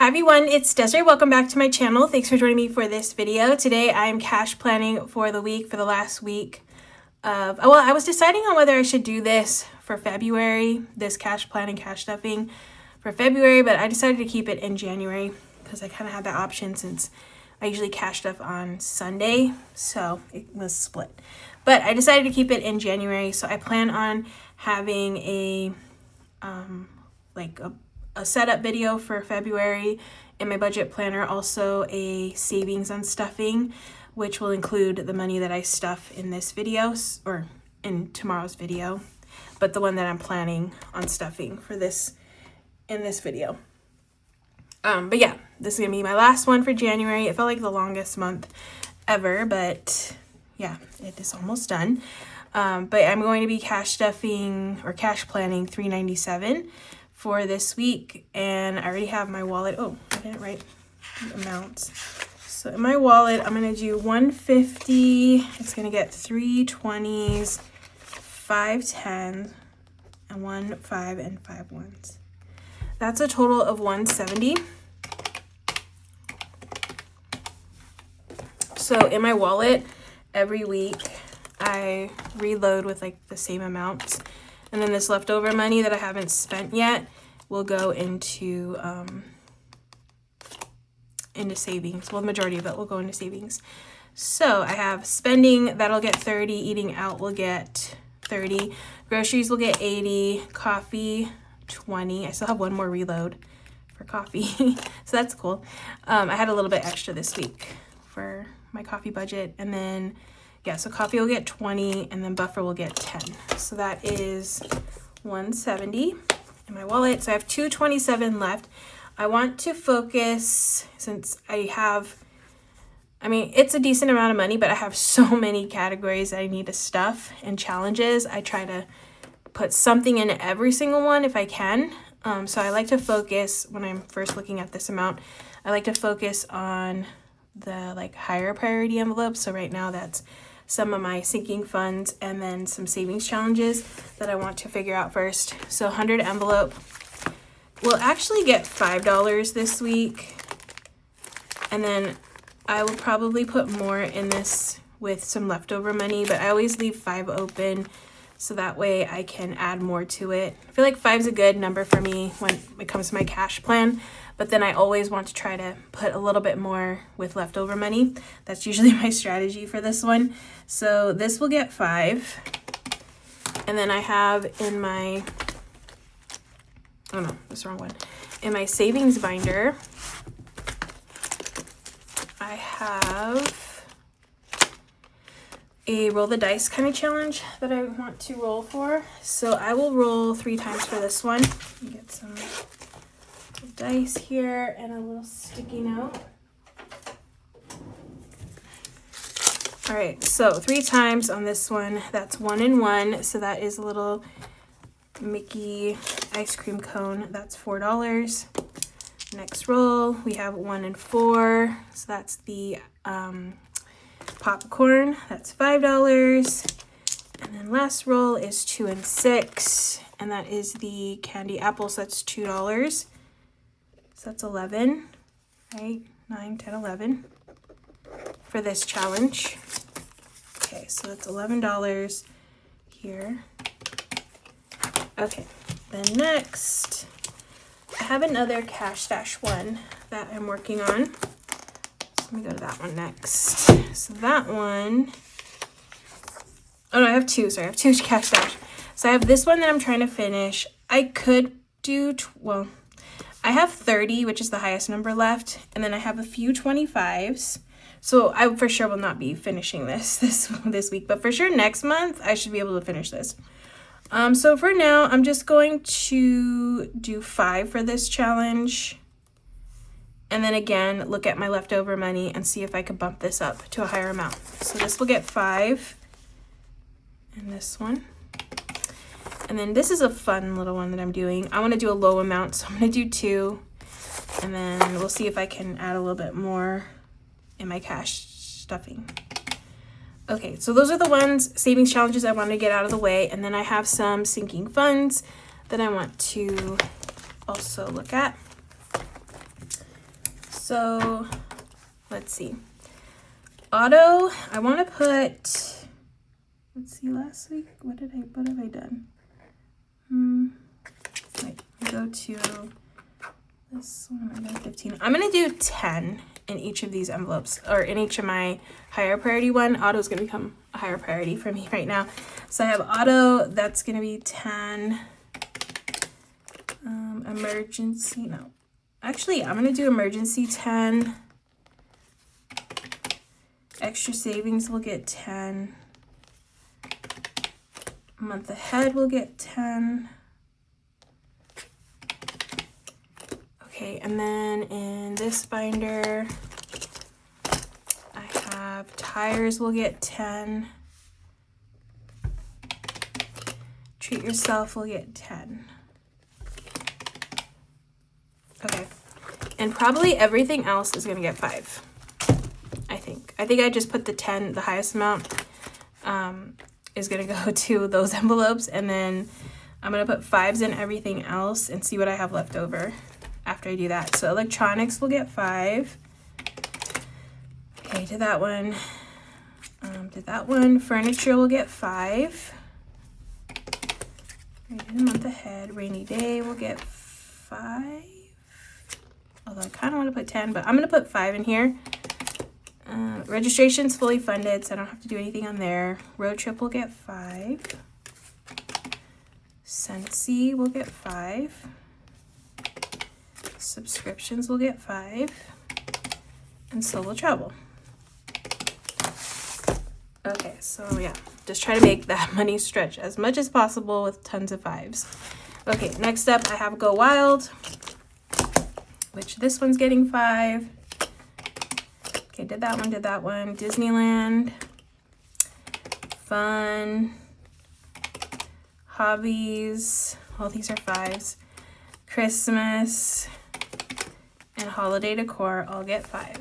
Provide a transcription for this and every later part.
Hi everyone, it's Desiree. Welcome back to my channel. Thanks for joining me for this video. Today I am cash planning for the week, for the last week of, well, I was deciding on whether I should do this for February, this cash planning, cash stuffing for February, but I decided to keep it in January because I kind of had that option since I usually cash stuff on Sunday, so it was split. But I decided to keep it in January, so I plan on having a setup video for February in my budget planner, also a savings on stuffing, which will include the money that I stuff in this video or in tomorrow's video, but the one that I'm planning on stuffing for this in this video. But yeah, this is gonna be my last one for January. It felt like the longest month ever, but yeah, it is almost done. But I'm going to be cash stuffing or cash planning $397 for this week, and I already have my wallet. Oh, I didn't write the amounts. So in my wallet, I'm gonna do $150. It's gonna get 3 20s, 5 10s, and 1 5 and 5 1s. That's a total of $170. So in my wallet, every week I reload with like the same amounts. And then this leftover money that I haven't spent yet will go into savings. Well, the majority of it will go into savings. So I have spending, that'll get 30. Eating out will get 30. Groceries will get 80. Coffee, 20. I still have one more reload for coffee. So that's cool. I had a little bit extra this week for my coffee budget. And then yeah, so coffee will get 20 and then buffer will get 10. So that is 170 in my wallet. So I have 227 left. I want to focus, since it's a decent amount of money, but I have so many categories that I need to stuff and challenges. I try to put something in every single one if I can. So I like to focus, when I'm first looking at this amount, I like to focus on the higher priority envelopes. So right now that's some of my sinking funds and then some savings challenges that I want to figure out first. So 100 envelope will actually get $5 this week. And then I will probably put more in this with some leftover money, but I always leave 5 open so that way I can add more to it. I feel like 5 is a good number for me when it comes to my cash plan, but then I always want to try to put a little bit more with leftover money. That's usually my strategy for this one. So this will get 5. And then I have in my, oh no, that's the wrong one. In my savings binder, I have a roll the dice kind of challenge that I want to roll for. So I will roll 3 times for this one. Get some dice here and a little sticky note. All right, so 3 times on this one. That's 1 and 1. So that is a little Mickey ice cream cone. That's $4. Next roll, we have 1 and 4. So that's the popcorn. That's $5. And then last roll is 2 and 6. And that is the candy apple. So that's $2. So that's 11, right? 9, 10, 11 for this challenge. Okay, so that's $11 here. Okay, then next, I have another cash stash one that I'm working on. So let me go to that one next. So that one, oh no, I have 2, sorry, I have 2 cash stash. So I have this one that I'm trying to finish. I could do, I have 30, which is the highest number left, and then I have a few 25s. So I for sure will not be finishing this week, but for sure next month I should be able to finish this. So for now, I'm just going to do 5 for this challenge. And then again, look at my leftover money and see if I could bump this up to a higher amount. So this will get 5 and this one. And then this is a fun little one that I'm doing. I want to do a low amount, so I'm going to do 2. And then we'll see if I can add a little bit more in my cash stuffing. Okay, so those are the ones, savings challenges I want to get out of the way. And then I have some sinking funds that I want to also look at. So let's see. Auto, I want to put, let's see, last week, what have I done? Wait, go to this one, I got 15. I'm going to do 10 in each of these envelopes, or in each of my higher priority one. Auto is going to become a higher priority for me right now. So I have auto, that's going to be 10. Emergency, no. Actually, I'm going to do emergency 10. Extra savings will get 10. Month ahead will get 10. Okay, and then in this binder, I have tires will get 10. Treat yourself will get 10. Okay, and probably everything else is gonna get 5. I think I just put the 10, the highest amount is gonna go to those envelopes, and then I'm gonna put 5s in everything else and see what I have left over after I do that. So electronics will get 5. Okay, did that one. Furniture will get 5. The month ahead, rainy day will get 5. Although I kind of want to put 10, but I'm going to put 5 in here. Registration's fully funded, so I don't have to do anything on there. Road trip will get 5. Scentsy will get 5. Subscriptions will get 5. And so will travel. Okay, so yeah, just try to make that money stretch as much as possible with tons of 5s. Okay, next up I have Go Wild, which this one's getting 5. Okay, did that one. Disneyland, fun, hobbies, all these are 5s. Christmas and holiday decor all get 5.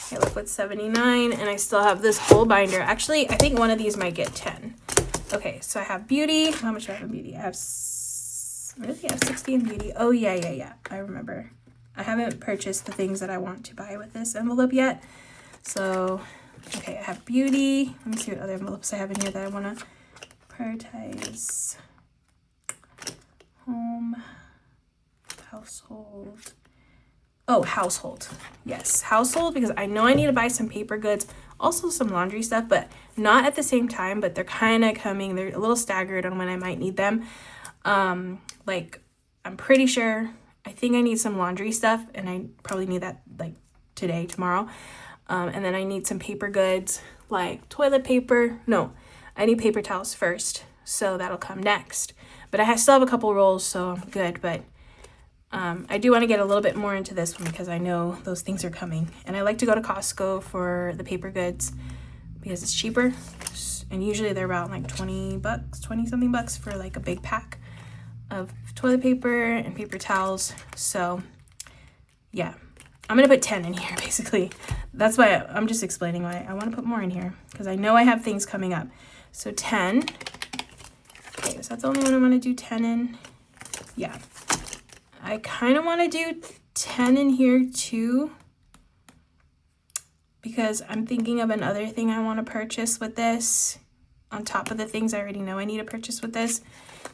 Okay, liquid 79, and I still have this whole binder. Actually, I think one of these might get 10. Okay, so I have beauty. How much do I have in beauty? I have 60 in beauty. Oh, yeah. I remember. I haven't purchased the things that I want to buy with this envelope yet. So, okay, I have beauty. Let me see what other envelopes I have in here that I want to prioritize. Home, household. Oh, household. Yes, household, because I know I need to buy some paper goods, also some laundry stuff, but not at the same time, but they're kind of coming. They're a little staggered on when I might need them. Like, I'm pretty sure, I think I need some laundry stuff, and I probably need that, like, today, tomorrow. And then I need some paper goods, like toilet paper. No, I need paper towels first, so that'll come next. But I still have a couple rolls, so I'm good, but I do want to get a little bit more into this one because I know those things are coming. And I like to go to Costco for the paper goods because it's cheaper. And usually they're about like 20 something bucks for like a big pack of toilet paper and paper towels. So yeah, I'm going to put 10 in here basically. That's why I'm just explaining why I want to put more in here because I know I have things coming up. So 10. Okay, so that's the only one I want to do 10 in. Yeah. I kind of want to do 10 in here too because I'm thinking of another thing I want to purchase with this on top of the things I already know I need to purchase with this.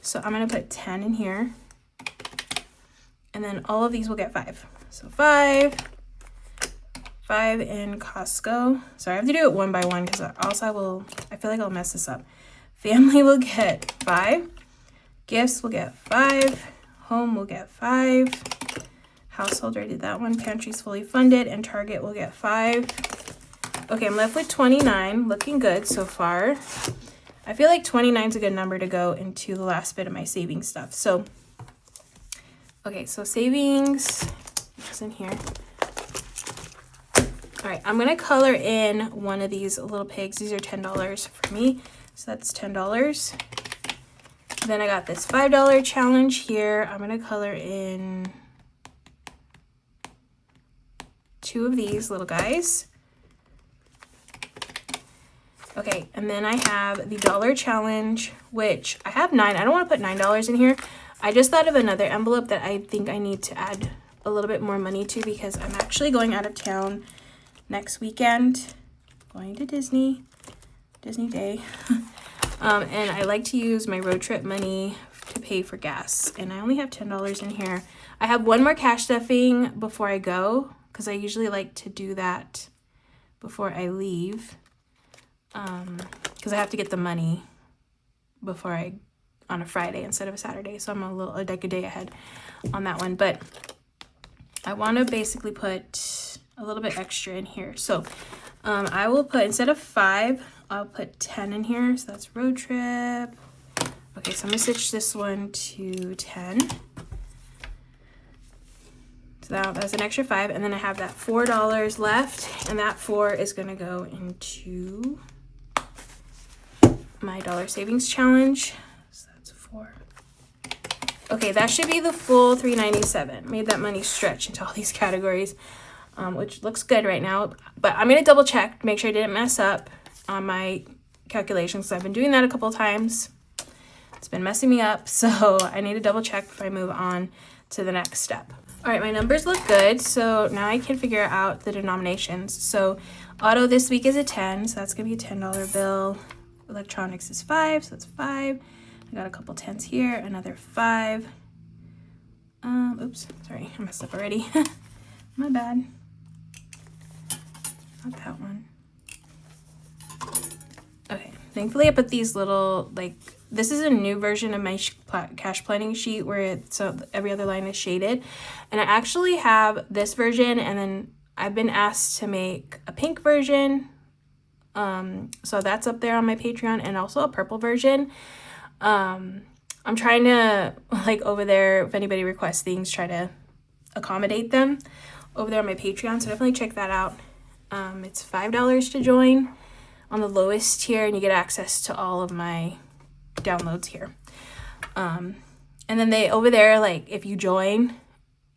So I'm going to put 10 in here, and then all of these will get 5. So 5 in Costco. Sorry, I have to do it one by one because also I feel like I'll mess this up. Family will get 5. Gifts will get 5. Home will get 5. Household, I did that one. Pantry's fully funded, and Target will get 5. Okay, I'm left with 29. Looking good so far. I feel like 29 is a good number to go into the last bit of my savings stuff. So, okay, so savings is in here. All right, I'm gonna color in one of these little pigs. These are $10 for me, so that's $10. Then I got this $5 challenge here. I'm gonna color in 2 of these little guys. Okay, and then I have the $1 challenge, which I have 9. I don't want to put $9 in here. I just thought of another envelope that I think I need to add a little bit more money to, because I'm actually going out of town next weekend, going to Disney Day. And I like to use my road trip money to pay for gas, and I only have $10 in here. I have one more cash stuffing before I go, because I usually like to do that before I leave, because I have to get the money before on a Friday instead of a Saturday, so I'm like a day ahead on that one. But I want to basically put a little bit extra in here, so I will put, instead of 5, I'll put 10 in here, so that's road trip. Okay, so I'm gonna switch this one to 10. So that's an extra 5, and then I have that $4 left, and that 4 is gonna go into my dollar savings challenge. So that's 4. Okay, that should be the full $3.97. Made that money stretch into all these categories, which looks good right now. But I'm gonna double check, make sure I didn't mess up on my calculations. So I've been doing that a couple times. It's been messing me up, so I need to double check before I move on to the next step. All right, my numbers look good, so now I can figure out the denominations. So auto this week is a 10, so that's gonna be a $10 bill. Electronics is 5, so that's 5. I got a couple 10s here, another 5. Oops, sorry, I messed up already. My bad. Not that one. Okay, thankfully I put these little, like, this is a new version of my cash planning sheet where so every other line is shaded. And I actually have this version, and then I've been asked to make a pink version. So that's up there on my Patreon, and also a purple version. I'm trying to, like, over there, if anybody requests things, try to accommodate them over there on my Patreon. So definitely check that out. It's $5 to join on the lowest tier, and you get access to all of my downloads here. And then they over there, like, if you join,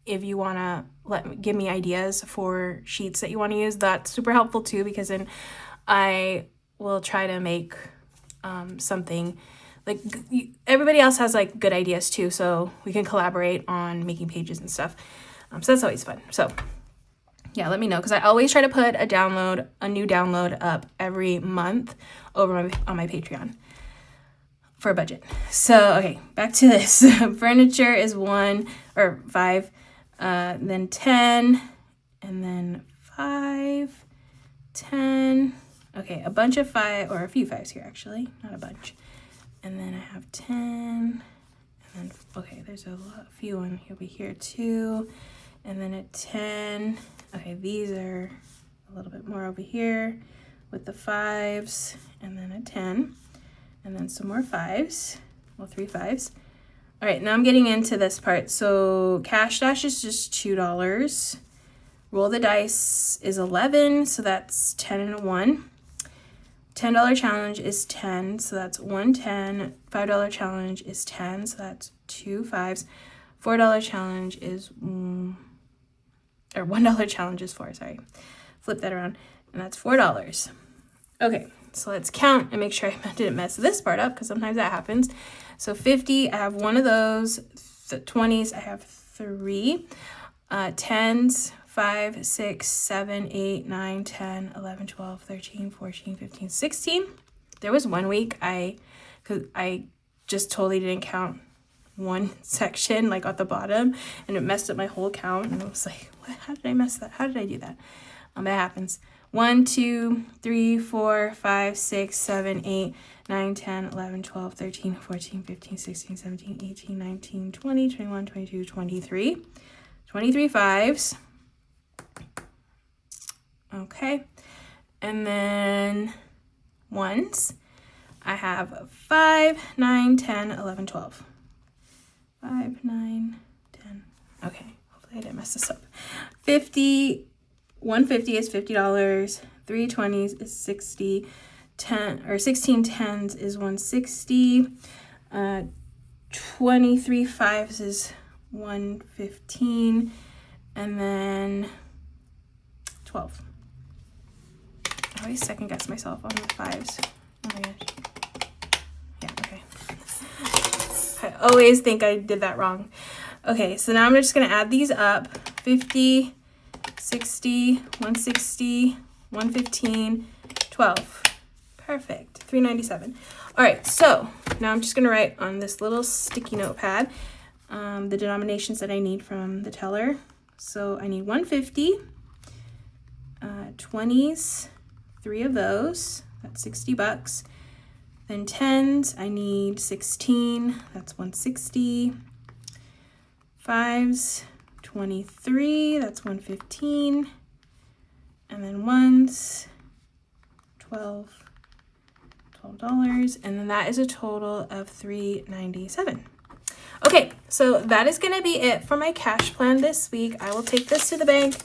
if you want to give me ideas for sheets that you want to use, that's super helpful too, because then I will try to make something, like, everybody else has, like, good ideas too, so we can collaborate on making pages and stuff. So that's always fun. So yeah, let me know, because I always try to put a new download up every month over on my Patreon for a budget. So, okay, back to this. Furniture is 1 or 5, then 10, and then 5, 10. Okay, a bunch of 5, or a few 5s here, actually, not a bunch. And then I have 10, and then, okay, there's a few on over here too, and then a 10. Okay, these are a little bit more over here with the 5s, and then a 10, and then some more 5s, well, 3 5s. All right, now I'm getting into this part. So cash dash is just $2. Roll the dice is 11, so that's 10 and a 1. $10 challenge is 10, so that's 110. $5 challenge is 10, so that's 2 5s. $4 challenge is or $1 challenge is 4, sorry. Flip that around, and that's $4. Okay, so let's count and make sure I didn't mess this part up, because sometimes that happens. So 50, I have one of those. 20s, I have 3. 10s, 5, 6, 7, 8, 9, 10, 11, 12, 13, 14, 15, 16. There was one week because I just totally didn't count one section, like at the bottom, and it messed up my whole count, and I was like, what? How did I mess that? How did I do that? That happens. 1, 2, 3, 4, 5, 6, 7, 8, 9, 10, 11, 12, 13, 14, 15, 16, 17, 18, 19, 20, 21, 22, 23. 23 5s. Okay. And then 1s. I have 5, 9, 10, 11, 12. 5, 9, 10. Okay. Hopefully I didn't mess this up. 50. 150 is $50. 3 20s is 60. 10 or 16 10s is 160. 23 5s is 115, and then 12. I always second guess myself on the 5s. Oh my gosh. Yeah, okay. I always think I did that wrong. Okay, so now I'm just gonna add these up. 50, 60, 160, 115, 12. Perfect. 397. All right, so now I'm just going to write on this little sticky notepad the denominations that I need from the teller. So I need 150, 20s, 3 of those, that's $60. Then 10s, I need 16, that's 160. 5s, 23, that's 115. And then 1s, $12, and then that is a total of $397. Okay, so that is going to be it for my cash plan this week. I will take this to the bank,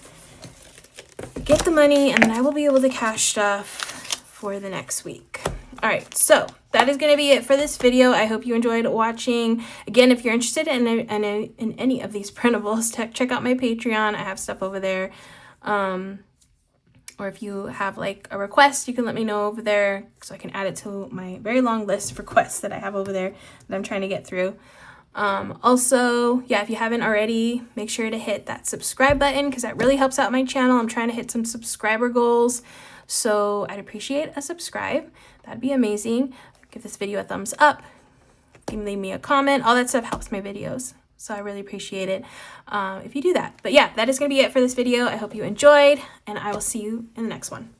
get the money, and then I will be able to cash stuff for the next week. All right, so that is going to be it for this video. I hope you enjoyed watching. Again, if you're interested in any of these printables, check out my Patreon. I have stuff over there. Or if you have like a request, you can let me know over there so I can add it to my very long list of requests that I have over there that I'm trying to get through. Also, yeah, if you haven't already, make sure to hit that subscribe button because that really helps out my channel. I'm trying to hit some subscriber goals, so I'd appreciate a subscribe. That'd be amazing. Give this video a thumbs up. You can leave me a comment. All that stuff helps my videos, so I really appreciate it if you do that. But yeah, that is going to be it for this video. I hope you enjoyed, and I will see you in the next one.